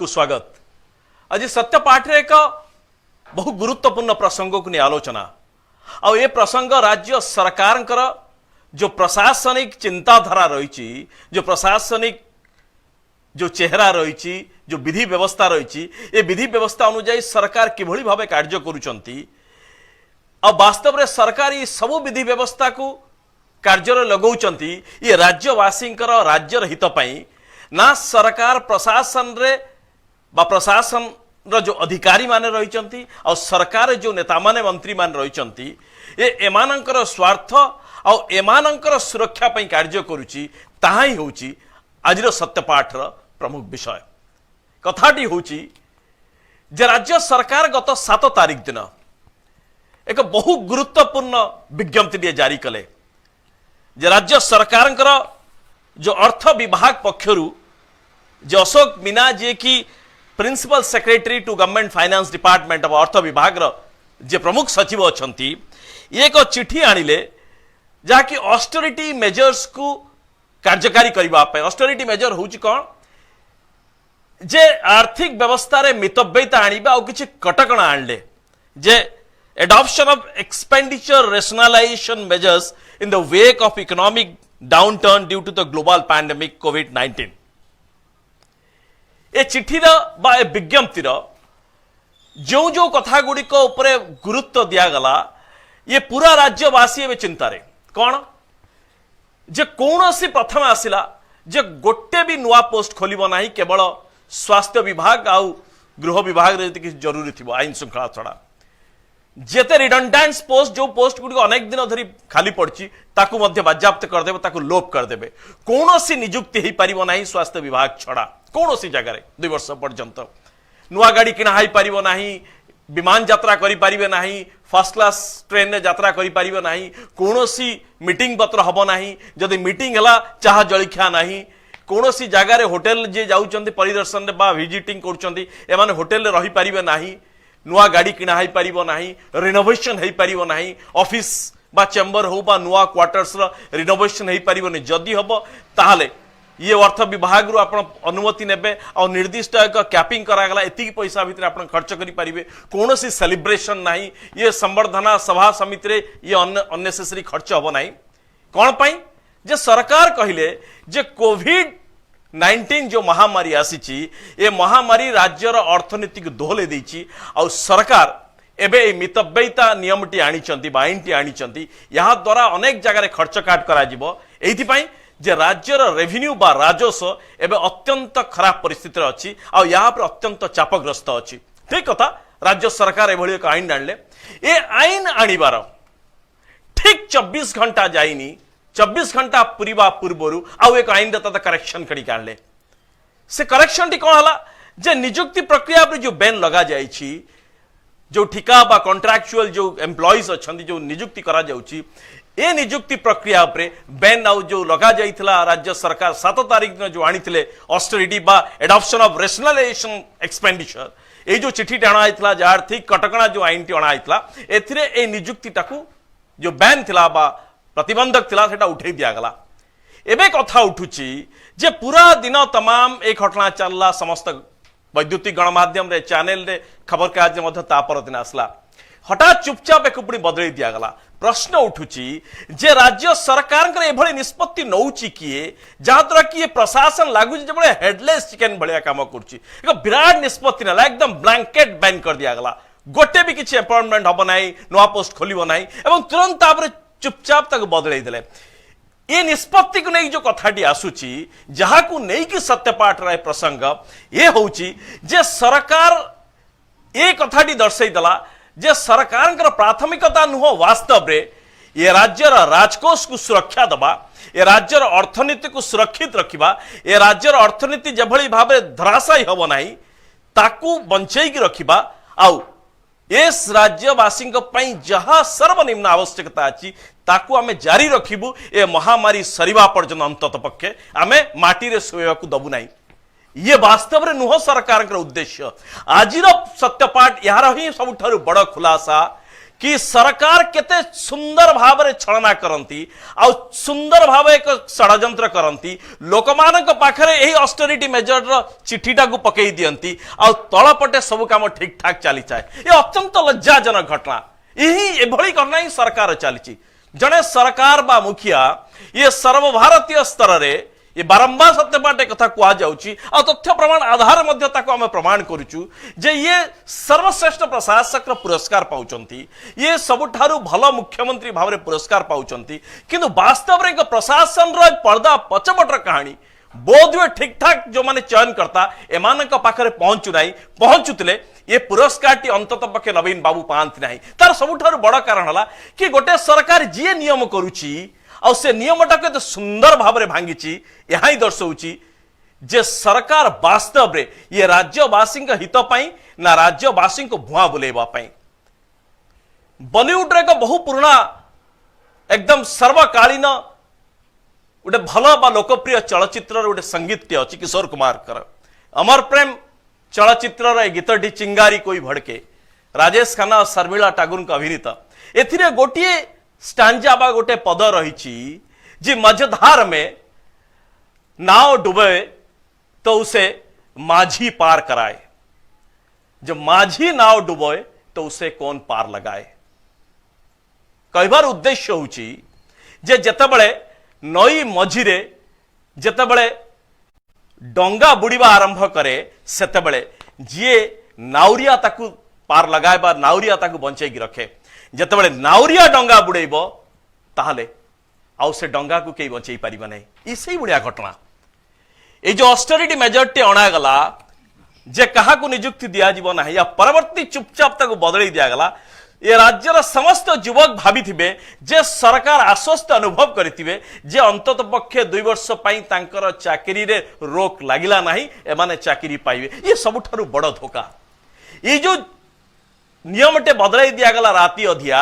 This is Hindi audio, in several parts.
को स्वागत। आज सत्यपाठ रे एक बहु गुरुत्वपूर्ण प्रसंग को नहीं आलोचना आ ये प्रसंग राज्य सरकार जो प्रशासनिक चिंताधारा रही, जो प्रशासनिक जो चेहरा रही, जो विधि व्यवस्था रही, ये विधि व्यवस्था अनुଯାयी सरकार किभली भावे कार्य करुचंती आ वास्तव रे सरकार ये सब विधि व्यवस्था को कार्य लगौचंती ये राज्यवासी राज्यर हित पई ना सरकार प्रशासन रे बा प्रशासन रो जो अधिकारी माने रहिचंती और सरकार जो नेता माने मंत्री माने रहिचंती ये एमानंकर स्वार्थ और एमानंकर सुरक्षा पई कार्य करूची ताहा ही होची आजिर सत्यपाठ रो प्रमुख विषय। कथाटी होची जे राज्य सरकार गत 7 तारिख दिन एक बहु गुरुत्वपूर्ण विज्ञप्ति जारी कले जे राज्य सरकार जो अर्थ विभाग पक्षरु जो अशोक मीना जी की principal secretary to government finance department of अर्थ विभाग जे प्रमुख सचिव अछंती एक चिठी आनिले जहाँकि ऑस्टेरिटी मेजर्स को कार्यकारी करबा पे। ऑस्टेरिटी मेजर होची कोन जे आर्थिक व्यवस्था रे मितव्ययता आनिबा और किछि कटकणा आनले जे adoption of expenditure rationalization measures in the wake of economic downturn due to the global pandemic COVID-19। ए चिठीर बा ए विज्ञप्तिर जो जो कथा गुड़िक उपरे गुरुत्व दियागला ये पूरा राज्यवासी एवं चिंतारे कौन जे कौनसी प्रथम आसिला जे गोटे भी नुआ पोस्ट खोलिबो नाही केवल स्वास्थ्य विभाग आउ गृह विभाग रे किछि जरूरी थिबो आईन श्रृंखला छड़ा जेते रिडंडेंट पोस्ट जो पोस्ट गुडी अनेक दिन धरी खाली पड़ची ताकू मध्य बाज्याप्त कर देबे ताकू लोप कर देबे कौनसी नियुक्ति हेई परिबो नाही स्वास्थ्य विभाग छड़ा कौनसी जगह 2 वर्ष पर्यंत नुआ गाड़ी किना हाई पारिबो नाही विमान यात्रा करि पारिबे नाही फर्स्ट क्लास ट्रेन ने यात्रा करि पारिबे नाही कौनसी मीटिंग पत्र हबो नाही जदि मीटिंग हला चाह जळिखा नाही कौनसी जगह रे होटल जे जाउचंती परिदर्शन रे बा विजिटिंग करचंती एमाने होटल रे रही पारिबे नाही नुआ गाड़ी किना हाई पारिबो नाही रिनोवेशन हेई पारिबो नाही ऑफिस बा चेंबर हो बा नुआ क्वार्टर्स रो रिनोवेशन हेई पारिबो नै जदि हबो ताहाले ये अर्थ विभाग रु आपण अनुमति नेबे और निर्दिष्ट एक कैपिंग करागला एति पैसा भितर आपण खर्च करि पारिबे कोनोसी सेलिब्रेशन नाही ये संवर्धना सभा समिति रे ये अननेसेसरी खर्च हबो नाही कोन पई जे सरकार कहिले जे कोविड-19 जो महामारी आसीची ये महामारी राज्यर अर्थनीति को दोहले देची और सरकार एबे मितव्ययिता नियमटी आनीचंती बा आईनटी आनीचंती यहाँ द्वारा अनेक जगह खर्च काट करा जिवो एथि पई जे राज्यर रेवेन्यू बा राजस्व एबे अत्यंत खराब परिस्थिति अच्छी और यहाँ पर अत्यंत चापग्रस्त अच्छी। ठीक कथा राज्य सरकार एभली एक आईन आनले ए आईन आनिबार ठीक 24 घंटा जाइनी 24 घंटा पूरीबा पूर्वरु आउ एक आईन दत्ता करेक्शन करी आनले से करेक्शन टी कोन हला जे नियुक्ति प्रक्रिया पर जो बैन लगा जाइछि जो ठिका बा कॉन्ट्रैक्चुअल जो एम्प्लॉइज अछंती जो नियुक्ति करा जाउछि ए नियुक्ति प्रक्रिया पर बैन आउ जो लगा जाइथिला राज्य सरकार 7 तारिख दिन जो आनिथिले ऑस्टेरिटी बा एडॉप्शन ऑफ रेशनलाइजेशन एक्सपेंडिचर ए जो चिठी टाणा आइथिला जे आर्थिक कटकणा जो आईन टी अणा आइथिला एथिरे ए नियुक्ति टाकू जो बैन थिला बा प्रतिबंधक थिला सेटा उठै दिया गला। एबे कथा उठुची जे पूरा दिन तमाम एक घटना चलला समस्त वैद्युतिक गणमाध्यम रे चैनल रे खबर कागज मध्य तापर दिन आसला हठात चुपचाप एक पुणी बदल दिया गला। प्रश्न उठुची जे राज्य सरकार एभली निष्पत्ति नौची किए जहाद्वारा कि ये प्रशासन लागू जो हेडलेस चिकेन भाया काम करुच्ची एक विराट निष्पत्ति ना एकदम ब्लैंकेट बैन कर दिया गला गोटे भी किसी अपॉइंटमेंट हम ना नुआ पोस्ट खोल ना और तुरंत चुपचाप तक बदल देले ये निष्पत्ति को नहीं जो कथाटी आसुची जहाँ को नहीं कि सत्यपाठ राय प्रसंग ये होची जे सरकार ये कथाटी दर्शाई देला जे सरकार प्राथमिकता नुह वास्तव रे ये राज्यर राजकोष को सुरक्षा दबा ये राज्यर अर्थनीति को सुरक्षित रखिबा ये राज्यर अर्थनीति जेभली भाबे धराशायी हबो नाही ताकू बंचेई रखिबा आउ एस राज्यवासी जहाँ सर्वनिम्न आवश्यकता अच्छी ताकू आमे जारी रखिबू ए महामारी सरीबा पर्यंत अंतत पक्षे आमे माटी रे सोया को दबु नाही ये वास्तव रे नुह सरकार उद्देश्य। आज सत्यपाठ यार ही सबुठारु बड़ खुलासा कि सरकार केते सुंदर भाव में छलना करती आ सुंदर भाव एक षड्यंत्र करती लोकमान पाखरे यही ऑस्टेरिटी मेजर चिठीटा को पकई दियंती आ तलपटे सब काम ठीक ठाक चली जाए। ये अत्यंत लज्जाजनक घटना। यही एभली करना ही सरकार चली। जड़े सरकार बा मुखिया ये सर्वभारतीय स्तर रे ये बारंबार सत्यपाठ कथा कह जाउची आ तथ्य प्रमाण आधार मध्य ताको आमे प्रमाण करूचु जे ये सर्वश्रेष्ठ प्रशासक पुरस्कार पाउचंती, ये सबुठारु भल मुख्यमंत्री भाव में पुरस्कार पाउचंती, किंतु वास्तव रे प्रशासन रो पर्दा पछपटर कहानी बोध हुए ठीक ठाक जो माने चयन करता एमान पाखरे पहुंचु नाही, पहुंचुतले ये पुरस्कार टी अंतत पक्षे नवीन बाबू पांति नाही। तार सबुठारु बड़ कारण हला कि गोटे सरकार जी नियम करूची और से नियमटा को सुंदर भाव में भांगी यहाँ ही दर्शाऊची जे सरकार वास्तव रे ये राज्यवासी हित पाई ना राज्यवासी को भुआ बुलेबा पाई। बॉलीवुड रे एक बहु पुराना एकदम सर्वकालीन गोटे भल बा लोकप्रिय चलचित्र गोटे संगीत टे अच्छी किशोर कुमार कर अमर प्रेम चलचित्र गीतटी चिंगारी कोई भड़के राजेश खन्ना और शर्मिला टागुर अभिनीत एथिरे गोटे स्टांजा बा गोटे पद रही जी मझधार में नाव डूबे तो उसे माझी पार कराए, जब माझी नाव डूबे तो उसे कौन पार लगाए। कहबार उद्देश्य होची जे जेतेबेले नई मझीरे जेतेबेले डंगा बुड़ीबा आरंभ करे सेतेबेले जी नाउरिया ताकू पार लगाए बा नाउरिया ताकू बंचेगी रखे। जेतेबेले नाउरिया डंगा बुड़ेब ताहले आउ से डंगा को कई बंचई पारिबा नहीं। ई सही बुढ़िया घटना ये जो ऑस्टेरिटी मेजरटी अणागला जे कहा को नियुक्ति दिया जीव ना या परवर्ती चुपचाप ताको बदली दियागला। ये राज्यर समस्त युवक भावी जे सरकार आश्वस्त अनुभव करिथिबे जे अंतत पक्षे 2 वर्ष पई तांकर चाकरी रे रोक लागिला नाही, एमाने चाकरी पाइबे। ये सबुठारु बड़ धोखा। ये जो नियमटे बदलाई दियागला राति अधिया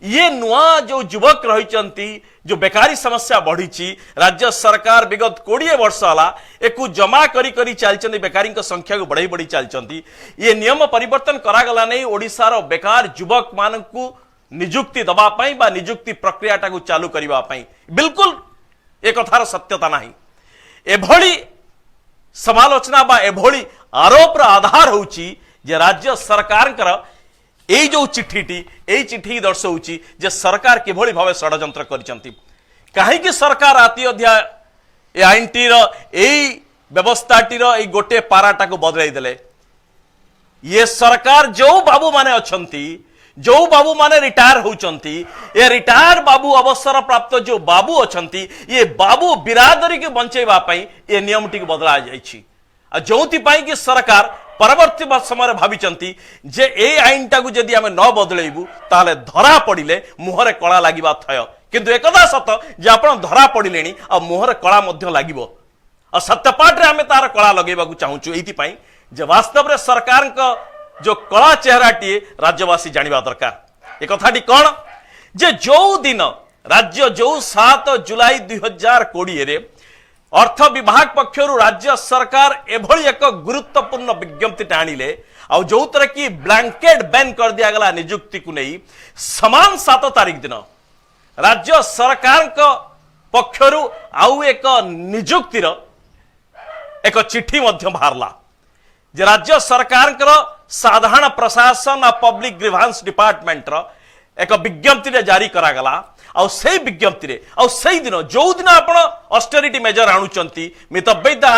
ये नुआ जो युवक रही जो बेकारी समस्या बढ़ी राज्य सरकार विगत 20 वर्ष हला एकु जमा करी करी चलचंदी बेकारी संख्या को बढ़ई बढ़ी चलचंदी। ये नियम परिवर्तन करागला नहीं ओडिशार बेकार युवक मानकु नियुक्ति दबा पाई बा नियुक्ति प्रक्रियाटा को चालू करिबा पाई बिल्कुल एक कथार सत्यता नहीं। एभली समालोचना बा एभली आरोप आधार होची जे राज्य सरकार यही जो चिठी दर्शाऊची जे सरकार किभली भाव षड्यंत्र करिसंती। कहीं सरकार राति अध्या ए आईनटीर यही व्यवस्थाटीर यही गोटे पाराटा को बदलाई देले। ये सरकार जो बाबू माने अछंती जो बाबू माने रिटायर होचंती ये रिटायर बाबू अवसर प्राप्त जो बाबू अछंती ये बाबू बिरादरी के बंचेबा पई ये नियमटी को बदला जाइछि। जोथि पाई कि सरकार परवर्ती समय भावी जे ए आईनटा को जदि आमे न बदलेबू ताले धरा पड़िले मुहरे कला लागिबा थय, किंतु एकदा सत जे आपण धरा पड़िलेनी आ मुहरे कला मध्य लागिबो आ सत्यपाठ रे आमे तार कला लगेबा को चाहूछु। एथि पई जे वास्तव रे सरकार का जो कला चेहराटी राज्यवासी जानिबा दरकार। एक कथाटी कौन जे जो दिन राज्य जो 7 जुलाई 2020 रे अर्थ विभाग पक्षर राज्य सरकार एभली एक गुरुत्वपूर्ण विज्ञप्ति आनिले आ जो तरह की ब्लैंकेट बैन कर दिया गला नियुक्ति को नहीं समान 7 तारीख दिन राज्य सरकार पक्षर आउ एक नियुक्तिर एक चिट्ठी मध्य बाहरला जे राज्य सरकार साधारण प्रशासन आ पब्लिक ग्रीवांस डिपार्टमेंट एक विज्ञप्ति जारी करागला आ से विज्ञप्ति से दिन जो दिन आप ऑस्टेरिटी मेजर आणुचंती मितव्ययिता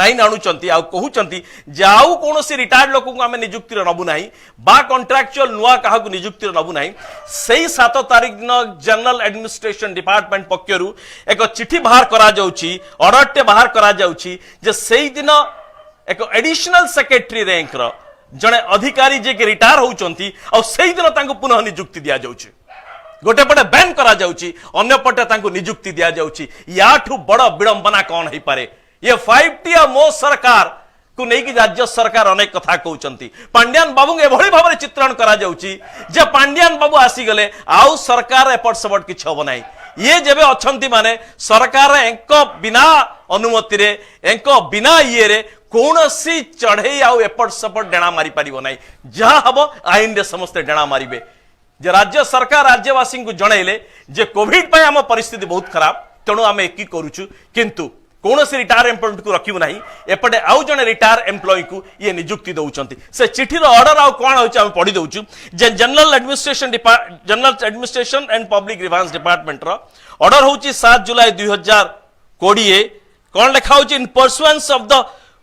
आईन आणुचंती आ कहउचंती जे आउ कोनोसी रिटायर्ड लोक को आमे नियुक्ति नबु नाही बा कॉन्ट्रैक्चुअल नुआ कहा को नियुक्ति नबु नाही। सेही 7 तारीख दिन जनरल एडमिनिस्ट्रेशन डिपार्टमेंट पक्षरु एक चिट्ठी बाहर करा जाउची ऑर्डरटे बाहर करा जाउची जे सेही दिन एक एडिशनल सेक्रेटरी रैंक रो जने अधिकारी जे के रिटायर होउचंती आ सेही दिन तांको पुनः नियुक्ति दिया जाउची। गोटे पटे बैन करा जाउची अन्य पटे तांको नियुक्ति दिया जाउची। याठू बड़ विडंबना कौन है पारे। ये 5T मो सरकार को नहीं कि राज्य सरकार अनेक कथा कहउचंती। पांड्यान बाबू एभली भाव चित्रण करा जाउची जे पांड्यान बाबू आसी गले आउ सरकार एपट सेपट किछ हो नाही। ये जेबे अछंती माने सरकार एंक बिना अनुमति रे एंक बिना ये रे कौनसी चढ़ई आउ एपट सेपट डेणा मारी पारिबो नाही। जहा हबो आईन रे समस्त डेणा मारिबे। जे राज्य सरकार राज्यवासी को जनइले जे कोविड पे आम परिस्थिति बहुत खराब तेणु आम एक करूचु किंतु कौन से रिटायर एम्प्लॉय को रखिबु नहीं एपटे आउ जने रिटायर एम्प्लॉय को ये नियुक्ति दउचंती से चिठीर ऑर्डर आउ कोन होची हम पढी दउचु जे general administration and public grievance department रो ऑर्डर होची 7 जुलाई 2020 कोन लिखा होची in pursuance of the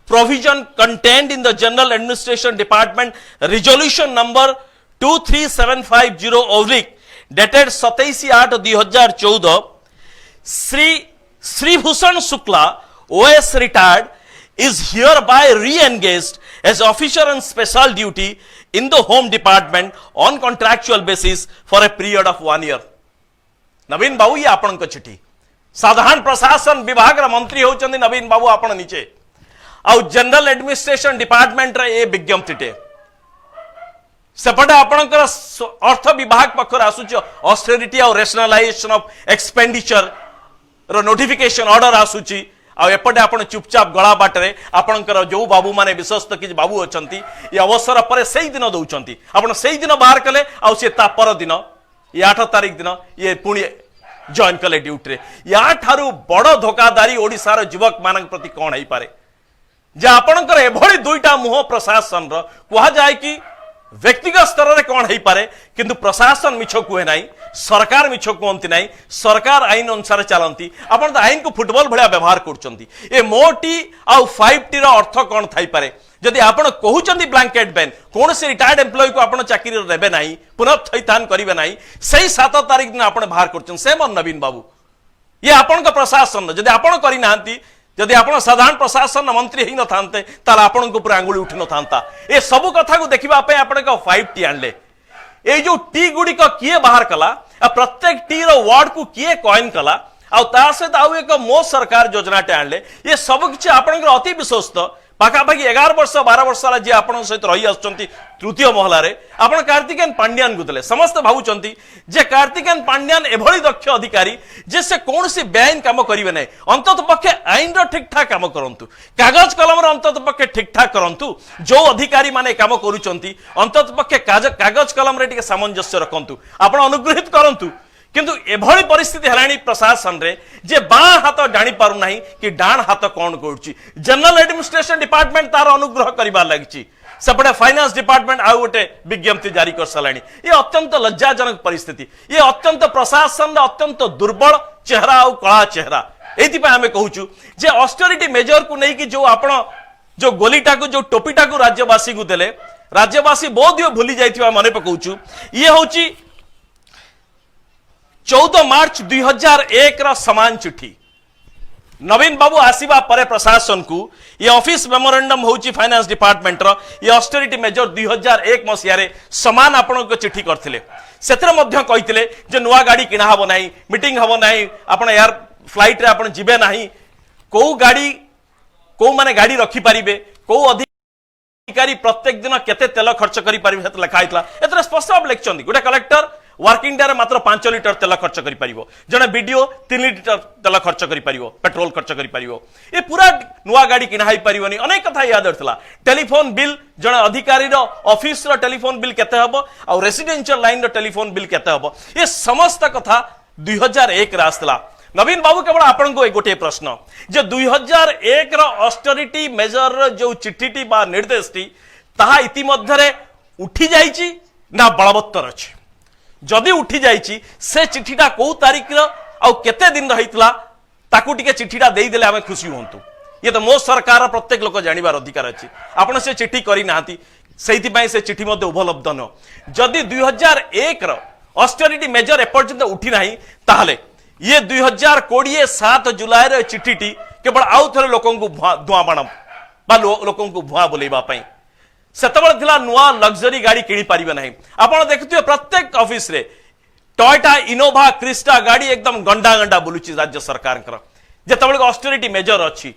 provision content in the general administration department resolution number 23750 ओवरिक dated 27/8/2014 Sribhushan Shukla, OS retired, is hereby re-engaged as officer on special duty in the Home Department on contractual basis for a period of 1 year. नवीन बाबू ये आपन को चिठी साधारण प्रशासन विभाग रा मंत्री होचंदी नवीन बाबू आपन नीचे आउ जनरल एडमिनिस्ट्रेशन डिपार्टमेंट रे ए विज्ञप्तिटे सेपटे आपनकर अर्थ विभाग पक्षर आसुच ऑस्टेरिटी और रेशनलाइजेशन ऑफ एक्सपेंडिचर रो नोटिफिकेशन ऑर्डर आसुची आ एपटे आपण चुपचाप गला बाटरे आपणकर जो बाबू माने विश्वस्त कि बाबू अछंती ये अवसर पर सही दिन दउचंती आपण सही दिन बाहर कले आ से ता पर दिन ये 8 तारिख दिन ये पुणी जॉइन कले ड्यूटी रे या ठारू बड़ धोखादारी ओडिसा रो युवक मानक प्रति कोन होई पारे जे आपणकर एभली दुईटा मुह प्रशासन रो कुहा जाय कि व्यक्तिगत स्तर में कौन हो पारे किंतु प्रशासन मिछ कहे ना सरकार मिछ कहती ना सरकार आईन अनुसार चलती आपन तो आईन को फुटबॉल भाया व्यवहार कर मोटी आउ 5T अर्थ कौन थी पारे जदि आपन कहते ब्लैंकेट बैन कौन से रिटायर्ड एम्प्लॉय को आपन चाकरी देवे ना पुनर्थैथान करेंगे ना से 7 तारिख दिन आप बाहर कर नवीन बाबू ये आपण प्रशासन जदि आपन करना जदि आपण साधारण प्रशासन मंत्री ही न थांते तार आपण को पूरा आंगुली उठी न थांता ए सब कथा को देखिबा पे आपण को 5T आनले ए जो टी गुडी को किए बाहर कला आ प्रत्येक टी रो वर्ड को किए कॉइन कला आ तार से आउ एक मो सरकार योजना टे आनले ये सब किछ आपण को अति विश्वस्त पाखापाखि 11 वर्ष 12 वर्ष जे आपण सहित रही आछंती तृतीय महलारे आपण कार्तिकेन पांड्यान को देले समस्त भाबुचंती जे कार्तिकेन पांड्यान एभली दक्ष अधिकारी जे से कौन से बेआईन काम करिवे नै अंतत पक्षे आईन रो ठीक ठाक काम करंतु कागज कलम रो अंतत पक्षे ठीक ठाक करंतु जो अधिकारी माने काम करूचंती अंतत पक्षे कागज कलम रे टिके सामंजस्य रखंतु आपण अनुग्रहित करंतु किंतु एभली परिस्थिति हेलाणी प्रशासन रे जे बाँ हाथ जानी पारु नाही कि डाण हाथ कौन करुची जनरल एडमिनिस्ट्रेशन डिपार्टमेंट तार अनुग्रह करिबार लागिची सेपटे फाइनेंस डिपार्टमेंट आउ गोटे विज्ञप्ति जारी कर सालाणी ये अत्यंत लज्जाजनक परिस्थिति ये अत्यंत प्रशासन अत्यंत दुर्बल चेहरा आउ कला चेहरा एथि पे हमें कहूचु जे ऑस्टेरिटी मेजर को नहीं कि जो आपण जो गोलीटा को जो टोपीटा को राज्यवासी को देले राज्यवासी बहुत भूली जाइथिबा मने पकाउचु ये होची 14 मार्च 2001 रा समान चिट्ठी नवीन बाबू आसीबा परे प्रशासन को ये ऑफिस मेमोरेंडम होची फाइनेंस डिपार्टमेंट रो ये ऑस्टेरिटी मेजर 2001 मसिया रे समान आपण को चिट्ठी करथिले सेतरे मध्य कहिथिले जे नुवा गाड़ी किना हबो नाही मीटिंग हबो नाही आपण एयर फ्लाइट रे आपण जिबे नाही को गाड़ी को माने गाड़ी रखी परिबे को अधिकारी प्रत्येक दिन केते तेल खर्च करि परिबे हेत लिखा आइतला एतरे स्पष्ट भाव लिखचंदी गोटे कलेक्टर वर्किंग डे मात्र 5 लिटर तेल खर्च करि परिबो जने वीडियो 3 लिटर तेल खर्च करि परिबो पेट्रोल खर्च करि परिबो ए पूरा नुवा गाड़ी किना हाई परिबोनी अनेक कथा याद रथला टेलीफोन बिल जने अधिकारी रो ऑफिस रो टेलीफोन बिल केते हबो आ रेसिडेंशियल लाइन रो टेलीफोन बिल केते हबो ए समस्त कथा 2001 रे आस्तला नवीन बाबू केवल आपन को गोटे प्रश्न जे 2001 रो ऑस्टेरिटी मेजर रो जो चिट्ठीटी बा निर्देशटी ताहा इतिमध्ये रे उठी जाईची ना बलवत्तर अछि जदि उठी जाइची से चिठीटा को तारीख आउ केते दिन रहितला ताकू टिके चिठीटा देई देले हमें खुशी होंतु ये तो मो सरकार प्रत्येक लोक जानिबार अधिकार अछि आपण से चिठी करि नाहंती सेहिति पई से चिठी मध्ये उपलब्ध न जदि 2001 रो ऑस्टेरिटी मेजर एपर्यंत उठी नाही ताहले ये 2020 7 जुलाई रो चिठीटी केवल आउ थरे लोकन को धुआ बाण बा लोकन को भुआ बोलेबा पई सेतबेले थिला नुआ लग्जरी गाड़ी किनी पारिबे नाही आपण देखुथियो प्रत्येक ऑफिस रे टोयोटा इनोवा क्रिस्टा गाड़ी एकदम गंडा गंडा बुलुची राज्य सरकार जेतबेले ऑस्टेरिटी मेजर अछि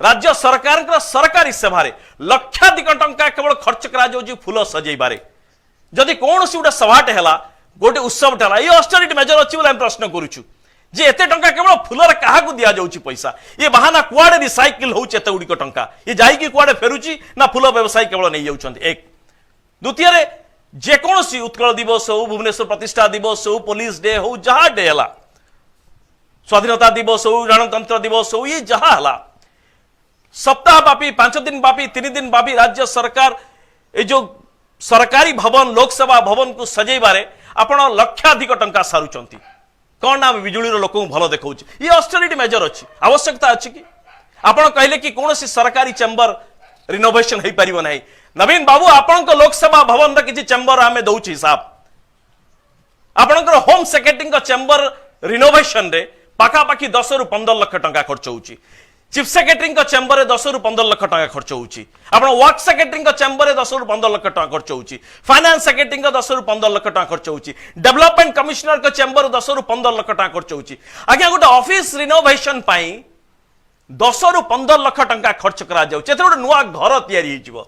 राज्य सरकार सरकारी सेवा रे लक्षाधिक टंका केवल खर्च करा जो फूल सजेबारे जदि कौन सी गोटे सभाटे हला गोटे उत्सव हला ये ऑस्टेरिटी मेजर अछि बोले हम प्रश्न करूछु जे एते टंका केवल फूलर काहा को दिया जाउची पैसा ये बहाना कुआडे रिसाइकिल होउची एते उडी को टंका ये जाई कि कुआडे फेरुची ना फूल व्यवसाय केवल नै जाउछन एक द्वितीय रे जेकोसी उत्कल दिवस हो भुवनेश्वर प्रतिष्ठा दिवस हो पुलिस डे हो जहाँ डे है स्वाधीनता दिवस हो गणतंत्र दिवस हो ये जहाँ है सप्ताह व्यापी 5 दिन व्यापी 3 दिन व्यापी राज्य सरकार ये जो सरकारी भवन लोकसभा भवन को सजेबारे आपण लक्षाधिक टंका सारुचंती कौन ना बिजुली लोक भल देखा ये ऑस्टेरिटी मेजर अच्छी आवश्यकता अच्छी कि आपण कहले कि कौन सरकारी चेंबर रिनोवेशन हो पार ना नवीन बाबू आपण लोकसभा भवन किसी चेंबर आम दौर हिसाब आपणकर होम सेक्रेटरी चेंबर रिनोवेशन रे पाखापाखि 10 ରୁ 15 लाख टंका खर्च होची चीफ सेक्रेटरी चेंबर 10 ରୁ 15 लाख टंका खर्च होची आपण वर्क सेक्रेटरी चेंबर 10 ରୁ 15 लाख टंका खर्च होची फाइनेंस सेक्रेटरी 10 ରୁ 15 लाख टंका खर्च होची डेवलपमेंट कमिश्नर का चेंबर 10 ରୁ 15 लाख टंका खर्च होची आज्ञा गोटे ऑफिस रिनोवेशन पाई 10 ରୁ 15 लाख टंका खर्च करा जाउ जेते गोटे नुआ घर तयारी हिजिवो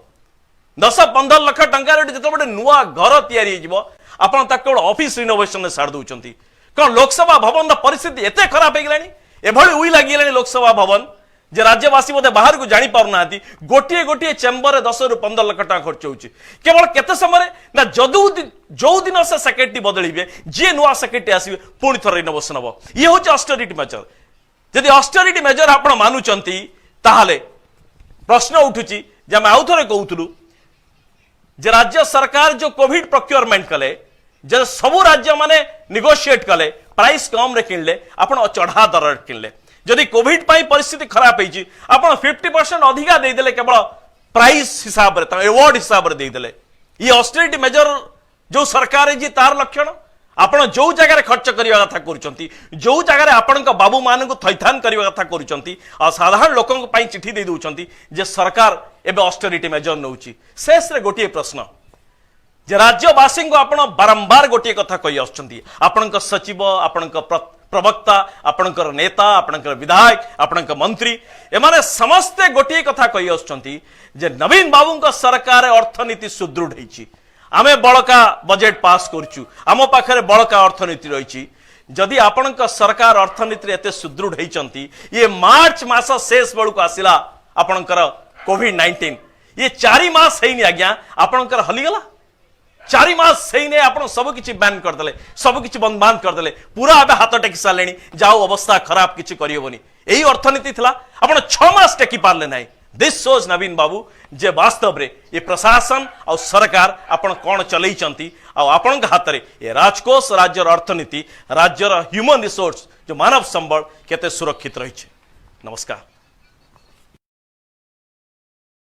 10-15 लाख टंका जेते गोटे नुआ घर तयारी हिजिवो आपण ताको ऑफिस रिनोवेशन में साड़ दउचंती कौन लोकसभा भवन परिस्थिति एते खराब हो गलानी एभली उई लागिलानी लोकसभा भवन जे राज्यवासी बोधे बाहर को जानी पारु नांती गोटे गोटे चेंबर 10 ରୁ 15 लाख टंका खर्च होची केवल केते समय ना जो दिन से सेक्रेटरी बदलिबे जे नुआ सेक्रेटरी आसीबे पुणी थर रिनोवेशन हबो ये होची ऑस्टेरिटी मेजर यदि ऑस्टेरिटी मेजर आपण मानुचंती ताहाले प्रश्न उठुची जे हम आउ थरे कहउतलु जे राज्य सरकार जो कोविड प्रोक्योरमेंट कले जे सबु राज्य माने निगोशिएट कले प्राइस कम रे किनले आपण चढ़ा दर किनले जदि कोविड पाई परिस्थिति खराब होई आपण 50% अधिका दे देले केवल प्राइस हिसाब रे अवार्ड हिसाब रे दे देले ये ऑस्टेरिटी मेजर जो सरकार जी तार लक्षण आपण जो जगह रे खर्च करिया कथा करूचंती जो जगह रे आपण का बाबू मान को थैथान करिया कथा करूचंती आ साधारण लोकन पई चिट्ठी दे दउचंती जे सरकार एबे ऑस्टेरिटी मेजर नउची शेष रे गोटिए प्रश्न जे राज्यवासी को आपण बारंबार गोटे कथा कही आछंती आपण सचिव आपण प्रवक्ता आपण नेता आपण विधायक आपण मंत्री एमाने समस्ते गोटे कथा कही आछंती जे नवीन बाबू का सरकार अर्थनीति सुदृढ़ होईची आमे बड़का बजेट पास करचु आम पाखरे बड़का अर्थनीति रही जदि आपण सरकार अर्थनीति एते सुदृढ़ होईचंती ये मार्च मास शेष बेलू को आसिला आपणकर कोविड-19 ये 4 मास हेनी आज्ञा आपणकर हलीगला 4 मास सही ने आप सब किसी बैन करदे सब किसी बंद करदे पूरा आबे हाथ टेकी सारे जाओ अवस्था खराब किसी करबनी यही अर्थनीति थिला आपण 6 मास टेकी पारले नाही दिस सोज नवीन बाबू जे वास्तव रे ये प्रशासन और सरकार आपण कोन चलैचंती आ आपण हाथ रे ये राजकोष राज्यर अर्थनीति राज्यर ह्यूमन रिसोर्स जो मानव संबल केते सुरक्षित रही। नमस्कार।